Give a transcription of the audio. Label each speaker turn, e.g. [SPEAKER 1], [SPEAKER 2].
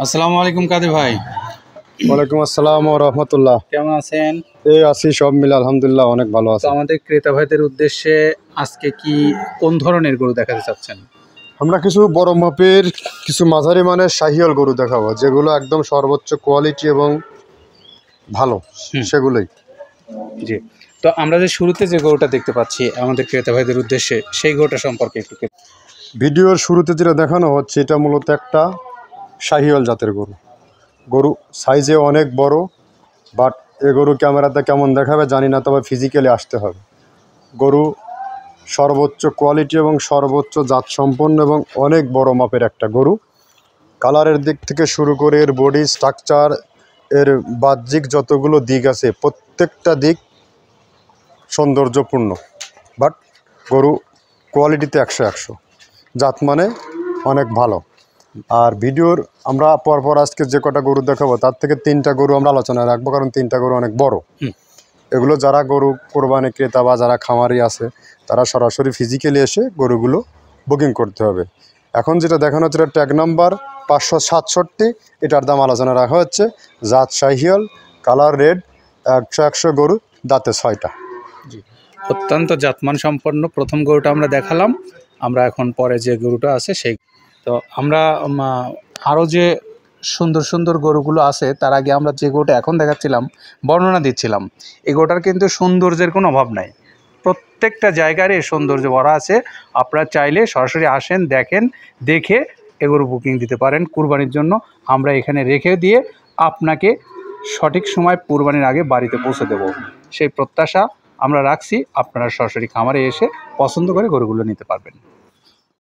[SPEAKER 1] আসসালামু আলাইকুম কাদের ভাই,
[SPEAKER 2] ওয়ালাইকুম আসসালাম ও রহমতুল্লাহ।
[SPEAKER 1] কেমন আছেন?
[SPEAKER 2] এই আছি, সব মিলে আলহামদুলিল্লাহ অনেক ভালো
[SPEAKER 1] তো
[SPEAKER 2] আছে।
[SPEAKER 1] আমাদের ক্রেতা ভাইদের উদ্দেশ্যে আজকে কোন ধরনের গরু দেখাতে চাচ্ছেন?
[SPEAKER 2] আমরা কিছু বড় মাপের, কিছু মাঝারি মানের শাহিওয়াল গরু দেখাবো, যেগুলো একদম সর্বোচ্চ কোয়ালিটি এবং ভালো,
[SPEAKER 1] হুম।
[SPEAKER 2] সেগুলোই।
[SPEAKER 1] জি। তো আমরা যে শুরুতে যে গরুটা দেখতে পাচ্ছি আমাদের ক্রেতা ভাইদের উদ্দেশ্যে, সেই গরুটা সম্পর্কে একটু
[SPEAKER 2] ভিডিওর শুরুতে যেটা দেখানো হচ্ছে, এটা মূলত একটা শাহিওয়াল জাতের গরু। গরু সাইজে অনেক বড়, বাট এ গরু ক্যামেরাতে কেমন দেখাবে জানি না, তবে ফিজিক্যালি আসতে হবে। গরু সর্বোচ্চ কোয়ালিটি এবং সর্বোচ্চ জাত সম্পন্ন এবং অনেক বড় মাপের একটা গরু। কালারের দিক থেকে শুরু করে এর বডি স্ট্রাকচার, এর বাহ্যিক যতগুলো দিক আছে, প্রত্যেকটা দিক সৌন্দর্যপূর্ণ। বাট গরু কোয়ালিটিতে 100 জাত মানে অনেক ভালো। আর ভিডিওর আমরা পরপর আজকে যে কটা গরু দেখাবো, তার থেকে 3টা গরু আমরা আলোচনায় রাখবো, কারণ 3টা গরু অনেক বড়। এগুলো যারা গরু কোরবানি ক্রেতা বা যারা খামারি আছে, তারা সরাসরি ফিজিক্যালি এসে গরুগুলো বুকিং করতে হবে। এখন যেটা দেখানো হচ্ছে, এটা ট্যাগ নাম্বার 567, এটার দাম আলোচনা রাখা হচ্ছে। জাত শাহিওয়াল, কালার রেড, 100 গরু, দাঁতে 6টা।
[SPEAKER 1] জি, অত্যন্ত জাতমান সম্পন্ন প্রথম গরুটা আমরা দেখালাম। আমরা এখন পরে যে গরুটা আছে সেই, তো আমরা আরও যে সুন্দর সুন্দর গরুগুলো আছে তার আগে আমরা যে গরুটা এখন দেখাচ্ছিলাম, বর্ণনা দিচ্ছিলাম, এই গরুটার কিন্তু সৌন্দর্যের কোনো অভাব নাই। প্রত্যেকটা জায়গার এই সৌন্দর্য ভরা আছে। আপনারা চাইলে সরাসরি আসেন, দেখেন, দেখে এ গরু বুকিং দিতে পারেন কুরবানির জন্য। আমরা এখানে রেখে দিয়ে আপনাকে সঠিক সময় কুরবানির আগে বাড়িতে পৌঁছে দেব, সেই প্রত্যাশা আমরা রাখছি। আপনারা সরাসরি খামারে এসে পছন্দ করে গরুগুলো নিতে পারবেন।